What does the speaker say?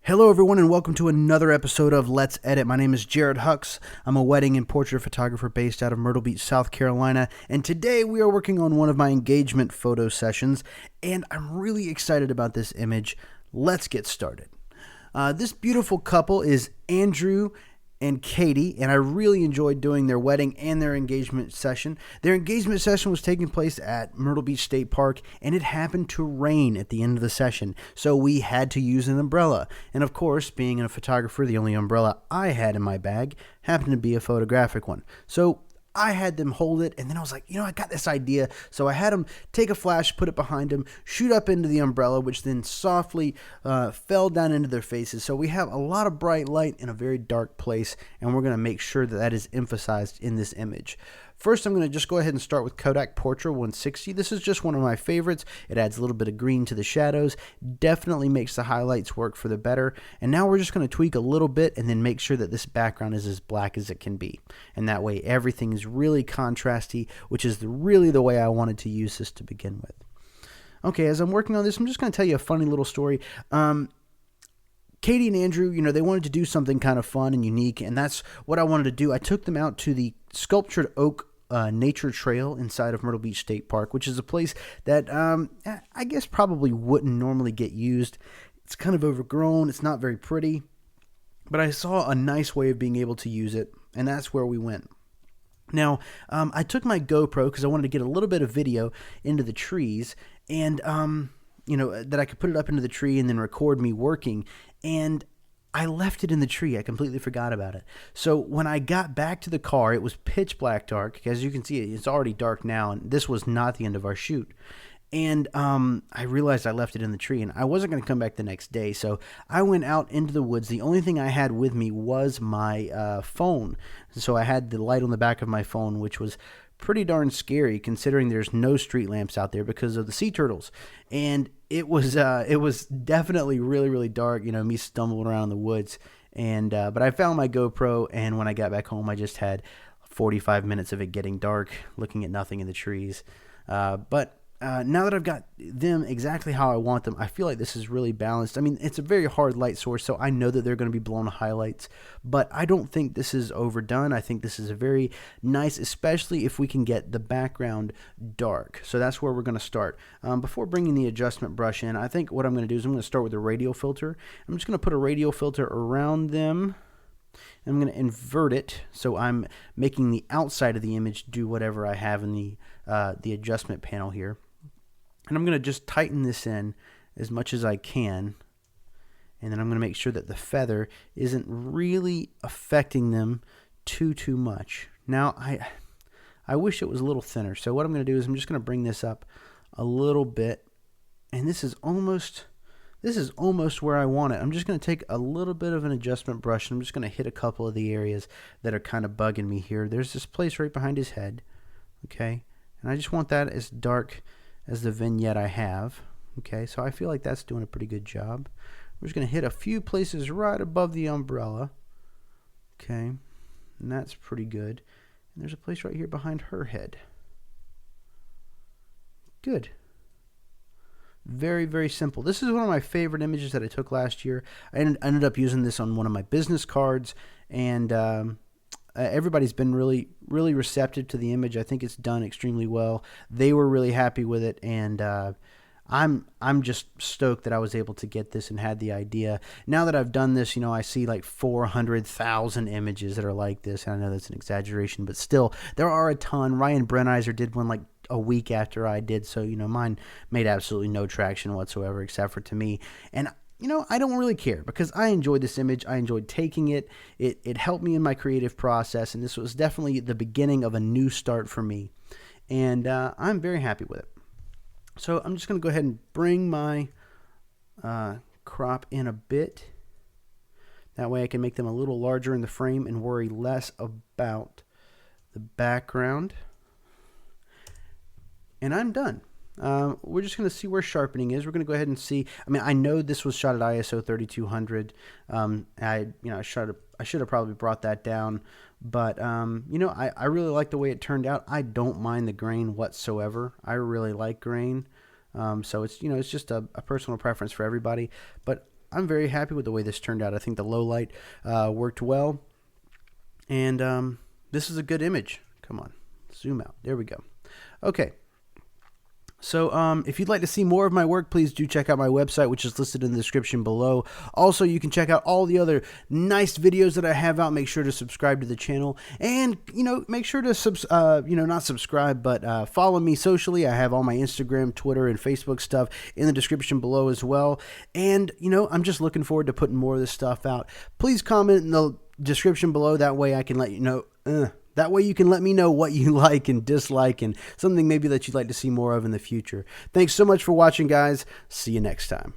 Hello, everyone, and welcome to another episode of Let's Edit. My name is Jared Hucks. I'm a wedding and portrait photographer based out of Myrtle Beach, South Carolina, and today we are working on one of my engagement photo sessions, and I'm really excited about this image. Let's get started. This beautiful couple is Andrew and Katie, and I really enjoyed doing their wedding and their engagement session. Their engagement session was taking place at Myrtle Beach State Park, and it happened to rain at the end of the session, so we had to use an umbrella. And of course, being a photographer, the only umbrella I had in my bag happened to be a photographic one. So I had them hold it, and then I was like, I got this idea. So I had them take a flash, put it behind them, shoot up into the umbrella, which then softly fell down into their faces. So we have a lot of bright light in a very dark place, and we're going to make sure that that is emphasized in this image. First, I'm going to just go ahead and start with Kodak Portra 160. This is just one of my favorites. It adds a little bit of green to the shadows, definitely makes the highlights work for the better. And now we're just going to tweak a little bit and then make sure that this background is as black as it can be. And that way everything is really contrasty, which is really the way I wanted to use this to begin with. Okay, as I'm working on this, I'm just going to tell you a funny little story. Katie and Andrew, they wanted to do something kind of fun and unique, and that's what I wanted to do. I took them out to the Sculptured Oak Nature Trail inside of Myrtle Beach State Park, which is a place that I guess probably wouldn't normally get used. It's kind of overgrown. It's not very pretty, but I saw a nice way of being able to use it, and that's where we went. Now, I took my GoPro because I wanted to get a little bit of video into the trees, and that I could put it up into the tree and then record me working. And I left it in the tree. I completely forgot about it. So when I got back to the car, it was pitch black dark. As you can see, it's already dark now, and this was not the end of our shoot. And I realized I left it in the tree, and I wasn't going to come back the next day. So I went out into the woods. The only thing I had with me was my phone. So I had the light on the back of my phone, which was pretty darn scary considering there's no street lamps out there because of the sea turtles. And it was definitely really, really dark, me stumbling around the woods. And but I found my GoPro, and when I got back home, I just had 45 minutes of it getting dark, looking at nothing in the trees. But now that I've got them exactly how I want them, I feel like this is really balanced. I mean, it's a very hard light source, so I know that they're going to be blown highlights, but I don't think this is overdone. I think this is a very nice, especially if we can get the background dark. So that's where we're going to start. Before bringing the adjustment brush in, I think what I'm going to do is I'm going to start with a radial filter. I'm just going to put a radial filter around them. I'm going to invert it, so I'm making the outside of the image do whatever I have in the adjustment panel here. And I'm going to just tighten this in as much as I can. And then I'm going to make sure that the feather isn't really affecting them too much. Now, I wish it was a little thinner. So what I'm going to do is I'm just going to bring this up a little bit. And this is almost where I want it. I'm just going to take a little bit of an adjustment brush, and I'm just going to hit a couple of the areas that are kind of bugging me here. There's this place right behind his head. Okay. And I just want that as dark as the vignette I have. Okay, so I feel like that's doing a pretty good job. We're just going to hit a few places right above the umbrella. Okay, and that's pretty good. And there's a place right here behind her head. Good. Very, very simple. This is one of my favorite images that I took last year. I ended up using this on one of my business cards, and everybody's been really, really receptive to the image. I think it's done extremely well. They were really happy with it, and I'm just stoked that I was able to get this and had the idea. Now that I've done this, I see like 400,000 images that are like this. And I know that's an exaggeration, but still, there are a ton. Ryan Brenizer did one like a week after I did, so mine made absolutely no traction whatsoever except for to me. And I don't really care because I enjoyed this image. I enjoyed taking it. It helped me in my creative process, and this was definitely the beginning of a new start for me. And I'm very happy with it. So I'm just going to go ahead and bring my crop in a bit. That way I can make them a little larger in the frame and worry less about the background. And I'm done. We're just going to see where sharpening is. We're going to go ahead and see. I mean, I know this was shot at ISO 3200. I should have probably brought that down, but I really like the way it turned out. I don't mind the grain whatsoever. I really like grain. So it's it's just a personal preference for everybody. But I'm very happy with the way this turned out. I think the low light worked well. And this is a good image. Come on, zoom out. There we go. Okay. So if you'd like to see more of my work, please do check out my website, which is listed in the description below. Also, you can check out all the other nice videos that I have out. Make sure to subscribe to the channel, and make sure to not subscribe, but follow me socially. I have all my Instagram, Twitter, and Facebook stuff in the description below as well. And I'm just looking forward to putting more of this stuff out. Please comment in the description below. That way I can let you know. That way you can let me know what you like and dislike and something maybe that you'd like to see more of in the future. Thanks so much for watching, guys. See you next time.